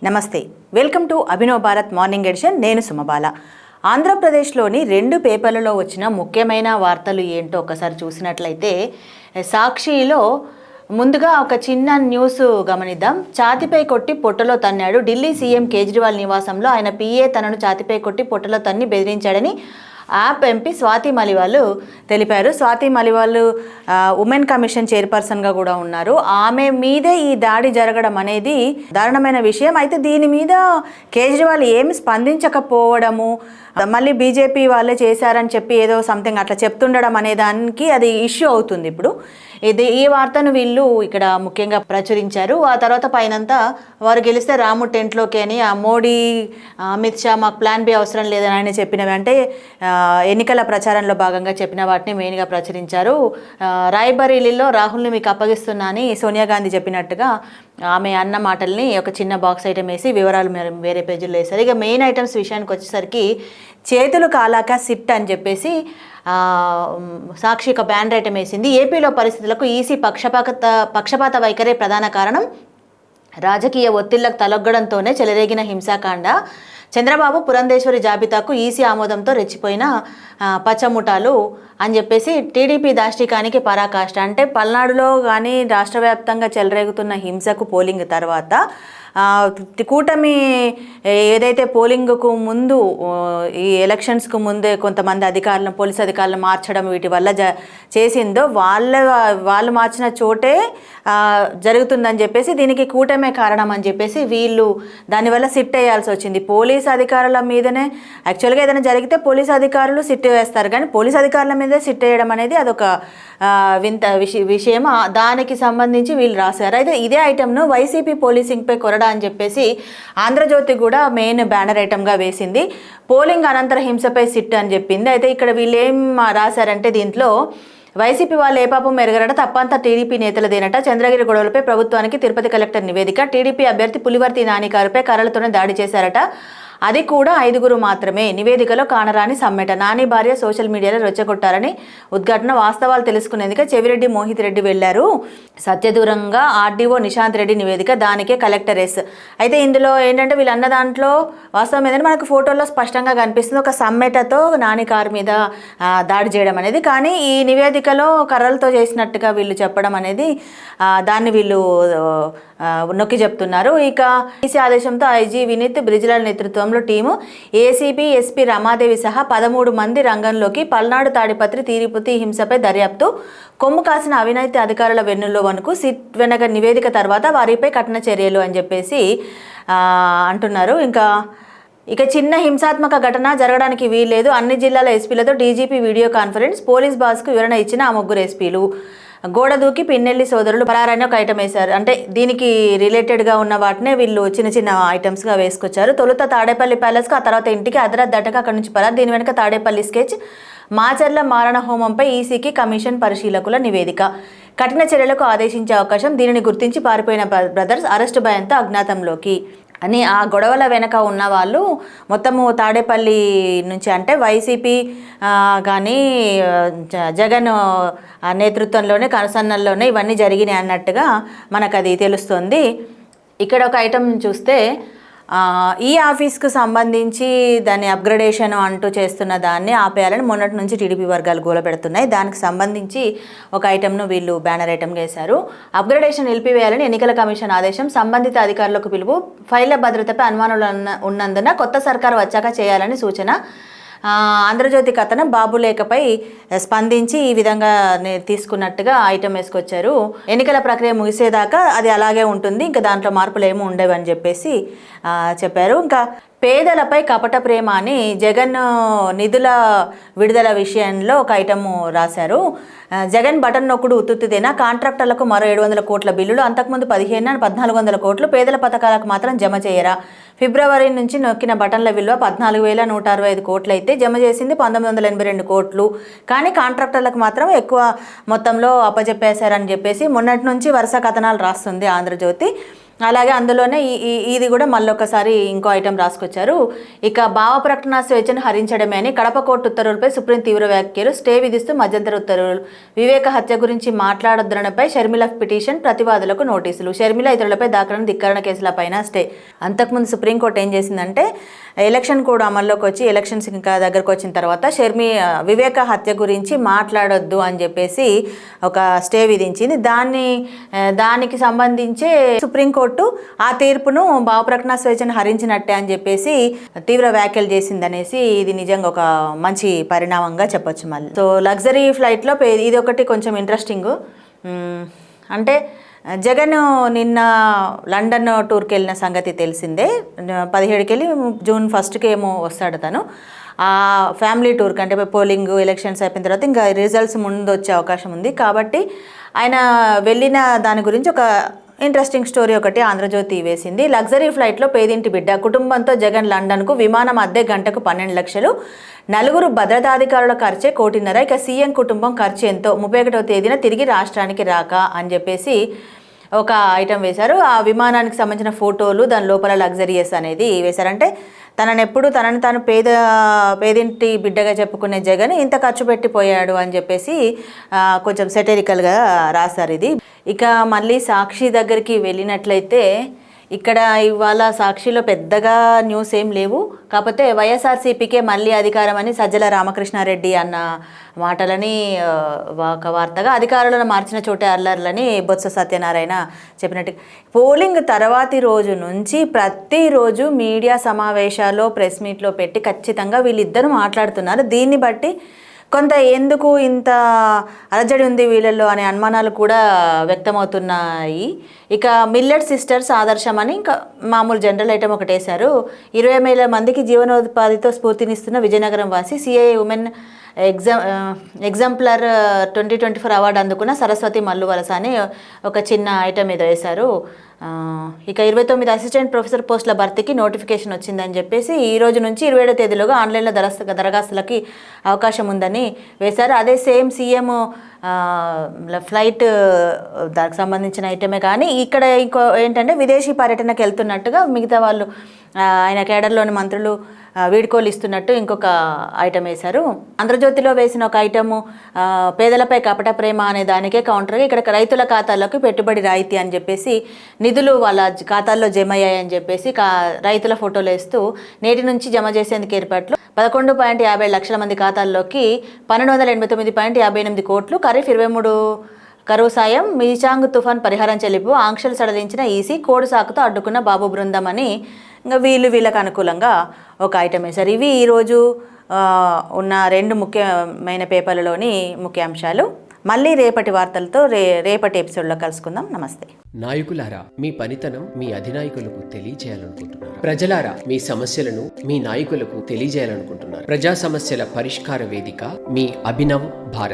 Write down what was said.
నమస్తే, welcome to Abhinav Bharat morning edition. నేను సుమబాల. ఆంధ్రప్రదేశ్లోని 2 పేపర్లలో వచ్చిన ముఖ్యమైన వార్తలు ఏంటో ఒకసారి చూసినట్లయితే, సాక్షిలో ముందుగా ఒక చిన్న న్యూస్ గమనిద్దాం. ఛాతిపై కొట్టి పొట్టలో తన్నాడు. ఢిల్లీ సీఎం కేజ్రీవాల్ నివాసంలో ఆయన పిఏ తనను ఛాతిపై కొట్టి పొట్టలో తన్ని బెదిరించాడని ఆప్ ఎంపీ స్వాతి మలివాల్ తెలిపారు. స్వాతి మలివాల్ ఉమెన్ కమిషన్ చైర్పర్సన్గా కూడా ఉన్నారు. ఆమె మీదే ఈ దాడి జరగడం అనేది దారుణమైన విషయం. అయితే దీని మీద కేజ్రీవాల్ ఏమి స్పందించకపోవడము, మళ్ళీ బీజేపీ వాళ్ళే చేశారని చెప్పి ఏదో సంథింగ్ అట్లా చెప్తుండడం అనే దానికి అది ఇష్యూ అవుతుంది. ఇప్పుడు ఈ వార్తను వీళ్ళు ఇక్కడ ముఖ్యంగా ప్రచురించారు. ఆ తర్వాత పైనంతా వారు గెలిస్తే రాము టెంట్లోకి అని ఆ మోడీ అమిత్ షా మాకు ప్లాన్ బి అవసరం లేదని ఆయన చెప్పినవి, అంటే ఎన్నికల ప్రచారంలో భాగంగా చెప్పిన వాటిని మెయిన్గా ప్రచురించారు. రాయ్బరేలీలో రాహుల్ని మీకు అప్పగిస్తున్నా అని సోనియా గాంధీ చెప్పినట్టుగా ఆమె అన్న మాటల్ని ఒక చిన్న బాక్స్ ఐటమ్ వేసి వివరాలు వేరే పేజీల్లో వేశారు. ఇక మెయిన్ ఐటమ్స్ విషయానికి వచ్చేసరికి చేతులు కాలాక సిట్ అని చెప్పేసి సాక్షి ఒక బ్యానర్ ఐటమ్ వేసింది. ఏపీలో పరిస్థితులకు ఈసీ పక్షపాత వైఖరే ప్రధాన కారణం. రాజకీయ ఒత్తిళ్లకు తలొగ్గడంతోనే చెలరేగిన హింసాకాండ. చంద్రబాబు పురంధేశ్వరి జాబితాకు ఈసీ ఆమోదంతో రెచ్చిపోయిన పచ్చముఠాలు అని చెప్పేసి టీడీపీ దాష్టికానికి పరాకాష్ట. అంటే పల్నాడులో కానీ రాష్ట్ర వ్యాప్తంగా చెలరేగుతున్న హింసకు పోలింగ్ తర్వాత కూటమి ఏదైతే పోలింగ్కు ముందు ఈ ఎలక్షన్స్కు ముందే కొంతమంది అధికారులను, పోలీస్ అధికారులను మార్చడం వీటి వల్ల చేసిందో వాళ్ళు మార్చిన చోటే జరుగుతుందని చెప్పేసి దీనికి కూటమే కారణం అని చెప్పేసి వీళ్ళు దానివల్ల సిట్ వేయాల్సి వచ్చింది. పోలీస్ అధికారుల మీదనే యాక్చువల్గా ఏదైనా జరిగితే పోలీస్ అధికారులు సిట్ వేస్తారు, కానీ పోలీస్ అధికారుల మీదే సిట్ వేయడం అనేది అదొక వింత విషయం. దానికి సంబంధించి వీళ్ళు రాశారు. అయితే ఇదే ఐటమ్ను వైసీపీ పోలీసింగ్పై కొరడా అని చెప్పేసి ఆంధ్రజ్యోతి కూడా మెయిన్ బ్యానర్ ఐటమ్గా వేసింది. పోలింగ్ అనంతర హింసపై సిట్ అని చెప్పింది. అయితే ఇక్కడ వీళ్ళు ఏం రాశారంటే, దీంట్లో వైసీపీ వాళ్ళు ఏ పాపం మెరుగరట, తప్పంతా టీడీపీ నేతలదేనట, చంద్రగిరి గొడవలపై ప్రభుత్వానికి తిరుపతి కలెక్టర్ నివేదిక, టీడీపీ అభ్యర్థి పులివర్తి నాని గారిపై కర్రలతోనే దాడి చేశారట, అది కూడా 5 మాత్రమే, నివేదికలో కానరాని సమ్మెట, నాని భార్య సోషల్ మీడియాలో రెచ్చగొట్టారని ఉద్ఘాటన, వాస్తవాలు తెలుసుకునేందుకు చెవిరెడ్డి మోహిత్ రెడ్డి వెళ్లారు, సత్యదూరంగా ఆర్డీఓ నిశాంత్ రెడ్డి నివేదిక, దానికే కలెక్టర్ ఎస్. అయితే ఇందులో ఏంటంటే వీళ్ళు అన్న దాంట్లో వాస్తవం ఏంటంటే మనకు ఫోటోల్లో స్పష్టంగా కనిపిస్తుంది, ఒక సమ్మెటతో నాని కారు మీద దాడి చేయడం అనేది. కానీ ఈ నివేదికలో కర్రలతో చేసినట్టుగా వీళ్ళు చెప్పడం అనేది దాన్ని వీళ్ళు నొక్కి చెప్తున్నారు. ఇక ఈసీ ఆదేశంతో ఐజీ వినీత్ బ్రిజ్లాల్ నేతృత్వంలో టీము, ఏసీబీ ఎస్పీ రమాదేవి సహా 13 మంది రంగంలోకి. పల్నాడు తాడిపత్రి తిరుపతి హింసపై దర్యాప్తు, కొమ్ము కాసిన అవినీతి అధికారుల వెన్నుల్లో వణుకు, సిట్ వెనక నివేదిక తర్వాత వారిపై కఠిన చర్యలు అని చెప్పేసి అంటున్నారు. ఇక చిన్న హింసాత్మక ఘటన జరగడానికి వీల్లేదు, అన్ని జిల్లాల ఎస్పీలతో డీజీపీ వీడియో కాన్ఫరెన్స్, పోలీస్ బాస్కు వివరణ ఇచ్చిన ఆ 3 ఎస్పీలు. గోడ దూకి పిన్నెల్లి సోదరులు పరారని ఒక ఐటమ్ వేశారు. అంటే దీనికి రిలేటెడ్గా ఉన్న వాటినే వీళ్ళు చిన్న చిన్న ఐటమ్స్గా వేసుకొచ్చారు. తొలుత తాడేపల్లి ప్యాలెస్కు, ఆ తర్వాత ఇంటికి, అదరద్దటగా అక్కడి నుంచి పరారు. దీని వెనుక తాడేపల్లి స్కెచ్, మాచర్ల మారణ హోమంపై ఈసీకి కమిషన్ పరిశీలకుల నివేదిక, కఠిన చర్యలకు ఆదేశించే అవకాశం, దీనిని గుర్తించి పారిపోయిన బ్రదర్స్, అరెస్టు భయంతో అజ్ఞాతంలోకి అని. ఆ గొడవల వెనక ఉన్న వాళ్ళు మొత్తము తాడేపల్లి నుంచి, అంటే వైసీపీ కానీ జగన్ నేతృత్వంలోనే కనుసన్నల్లోనే ఇవన్నీ జరిగినాయి అన్నట్టుగా మనకు అది తెలుస్తుంది. ఇక్కడ ఒక ఐటమ్ చూస్తే ఈ ఆఫీస్కు సంబంధించి దాని అప్గ్రేడేషన్ అంటూ చేస్తున్న దాన్ని ఆపేయాలని మొన్నటి నుంచి టీడీపీ వర్గాలు గోలపెడుతున్నాయి. దానికి సంబంధించి ఒక ఐటమ్ను వీళ్ళు బ్యానర్ ఐటమ్గా వేశారు. అప్గ్రేడేషన్ నిలిపివేయాలని ఎన్నికల కమిషన్ ఆదేశం, సంబంధిత అధికారులకు పిలుపు, ఫైళ్ల భద్రతపై అనుమానాలు ఉన్నందున కొత్త సర్కారు వచ్చాక చేయాలని సూచన. ఆంధ్రజ్యోతి కథనం, బాబులేఖపై స్పందించి ఈ విధంగా తీసుకున్నట్టుగా ఐటమ్ వేసుకొచ్చారు. ఎన్నికల ప్రక్రియ ముగిసేదాకా అది అలాగే ఉంటుంది, ఇంకా దాంట్లో మార్పులు ఏమీ ఉండవు అని చెప్పేసి చెప్పారు. ఇంకా పేదలపై కపట ప్రేమ అని జగన్ నిధుల విడుదల విషయంలో ఒక ఐటము రాశారు. జగన్ బటన్ నొక్కుడు ఉత్తుత్తిదేనా, కాంట్రాక్టర్లకు మరో 700 కోట్ల బిల్లులు, అంతకుముందు 1400 కోట్లు, పేదల పథకాలకు మాత్రం జమ చేయరా. ఫిబ్రవరి నుంచి నొక్కిన బటన్ల విలువ 14,165 కోట్లు అయితే జమ చేసింది 1982 కోట్లు. కానీ కాంట్రాక్టర్లకు మాత్రం ఎక్కువ మొత్తంలో అప్పచెప్పేశారని చెప్పేసి మొన్నటి నుంచి వరుస కథనాలు రాస్తుంది ఆంధ్రజ్యోతి. అలాగే అందులోనే ఇది కూడా మళ్ళొకసారి ఇంకో ఐటెం రాసుకొచ్చారు. ఇక భావ ప్రకటన స్వేచ్ఛను హరించడమే అని కడప కోర్టు ఉత్తర్వులపై సుప్రీం తీవ్ర వ్యాఖ్యలు, స్టే విధిస్తూ మధ్యంతర ఉత్తర్వులు, వివేక హత్య గురించి మాట్లాడొద్దనపై షర్మిల పిటిషన్, ప్రతివాదులకు నోటీసులు, షర్మిల ఇతరులపై దాఖలైన ధిక్కరణ కేసులపైన స్టే. అంతకుముందు సుప్రీంకోర్టు ఏం చేసిందంటే ఎలక్షన్ కోడ్ అమల్లోకి వచ్చి ఎలక్షన్స్ ఇంకా దగ్గరకు వచ్చిన తర్వాత వివేక హత్య గురించి మాట్లాడొద్దు అని చెప్పేసి ఒక స్టే విధించింది. దానికి సంబంధించి సుప్రీంకోర్టు ఆ తీర్పును భావప్రకటన స్వేచ్ఛను హరించినట్టే అని చెప్పేసి తీవ్ర వ్యాఖ్యలు చేసిందనేసి ఇది నిజంగా ఒక మంచి పరిణామంగా చెప్పొచ్చు. మళ్ళీ సో లగ్జరీ ఫ్లైట్లో ఇది ఒకటి కొంచెం ఇంట్రెస్టింగ్. అంటే జగన్ నిన్న లండన్ టూర్కి వెళ్ళిన సంగతి తెలిసిందే. 17కి వెళ్ళి జూన్ 1కి ఏమో వస్తాడు తను. ఆ ఫ్యామిలీ టూర్కి, అంటే పోలింగ్ ఎలక్షన్స్ అయిపోయిన తర్వాత ఇంకా రిజల్ట్స్ ముందు వచ్చే అవకాశం ఉంది కాబట్టి ఆయన వెళ్ళిన దాని గురించి ఒక ఇంట్రెస్టింగ్ స్టోరీ ఒకటి ఆంధ్రజ్యోతి వేసింది. లగ్జరీ ఫ్లైట్లో పేదింటి బిడ్డ కుటుంబంతో జగన్ లండన్కు, విమానం అద్దె గంటకు 12 లక్షలు, 4 భద్రతాధికారుల ఖర్చే 1.5 కోటి. ఇక సీఎం కుటుంబం ఖర్చు ఎంతో, 31వ తేదీన తిరిగి రాష్ట్రానికి రాక అని చెప్పేసి ఒక ఐటెం వేశారు. ఆ విమానానికి సంబంధించిన ఫోటోలు, దాని లోపల లగ్జరియస్ అనేది వేశారంటే తనని తాను పేదింటి బిడ్డగా చెప్పుకునే జగన్ ఇంత ఖర్చు పెట్టిపోయాడు అని చెప్పేసి కొంచెం సెటరికల్గా రాశారు ఇది. ఇక మళ్ళీ సాక్షి దగ్గరికి వెళ్ళినట్లయితే ఇక్కడ ఇవాళ సాక్షిలో పెద్దగా న్యూస్ ఏం లేవు. కాకపోతే వైఎస్ఆర్సీపీకే మళ్ళీ అధికారం అని సజ్జల రామకృష్ణారెడ్డి అన్న మాటలని ఒక వార్తగా, అధికారులను మార్చిన చోటే అల్లర్లని బొత్స సత్యనారాయణ చెప్పినట్టు, పోలింగ్ తర్వాతి రోజు నుంచి ప్రతిరోజు మీడియా సమావేశాల్లో, ప్రెస్ మీట్లో పెట్టి ఖచ్చితంగా వీళ్ళిద్దరూ మాట్లాడుతున్నారు. దీన్ని బట్టి కొంత ఎందుకు ఇంత అలజడి ఉంది వీళ్ళల్లో అనే అనుమానాలు కూడా వ్యక్తమవుతున్నాయి. ఇక మిల్లెట్ సిస్టర్స్ ఆదర్శం అని ఇంకా మామూలు జనరల్ ఐటమ్ ఒకటి వేశారు. 20,000 మందికి జీవనోపాధితో స్ఫూర్తినిస్తున్న విజయనగరం వాసి సిఐ ఉమెన్ ఎగ్జాంపులర్ 2024 అవార్డు అందుకున్న సరస్వతి మల్లువలస అని ఒక చిన్న ఐటమ్ ఏదో వేశారు. ఇక 29 అసిస్టెంట్ ప్రొఫెసర్ పోస్టుల భర్తీకి నోటిఫికేషన్ వచ్చిందని చెప్పేసి ఈ రోజు నుంచి 27వ తేదీలోగా ఆన్లైన్లో దరఖాస్తులకి అవకాశం ఉందని వేశారు. అదే సేమ్ సీఎం ఫ్లైట్ దానికి సంబంధించిన ఐటమే. కానీ ఇక్కడ ఇంకో ఏంటంటే విదేశీ పర్యటనకు వెళ్తున్నట్టుగా మిగతా వాళ్ళు ఆయన కేడర్లోని మంత్రులు వీడ్కోలు ఇస్తున్నట్టు ఇంకొక ఐటమ్ వేశారు. ఆంధ్రజ్యోతిలో వేసిన ఒక ఐటము పేదలపై కపట ప్రేమ అనే దానికే కౌంటర్గా ఇక్కడ రైతుల ఖాతాల్లోకి పెట్టుబడి రాయితీ అని చెప్పేసి నిధులు వాళ్ళ ఖాతాల్లో జమ అయ్యాయని చెప్పేసి రైతుల ఫోటోలు వేస్తూ నేటి నుంచి జమ చేసేందుకు ఏర్పాట్లు, 11.57 లక్షల మంది ఖాతాల్లోకి 1289.58 కోట్లు, ఖరీఫ్ 23 కరువు సాయం, మీచాంగ్ తుఫాన్ పరిహారం చెల్లింపు, ఆంక్షలు సడలించిన ఈసీ, కోడు సాకుతో అడ్డుకున్న బాబు బృందం అని ఇంకా వీళ్ళకి అనుకూలంగా ఒక ఐటమ్ వేశారు. ఇవి ఈరోజు ఉన్న 2 ముఖ్యమైన పేపర్లలోని ముఖ్యాంశాలు. మళ్ళీ రేపటి వార్తలతో రేపటి ఎపిసోడ్లో కలుసుకుందాం. నమస్తే. నాయకులారా, మీ పనితనం మీ అధినాయకులకు తెలియజేయాలనుకుంటున్నారు. ప్రజలారా, మీ సమస్యలను మీ నాయకులకు తెలియజేయాలనుకుంటున్నారు. ప్రజా సమస్యల పరిష్కార వేదిక మీ అభినవ్ భారత్.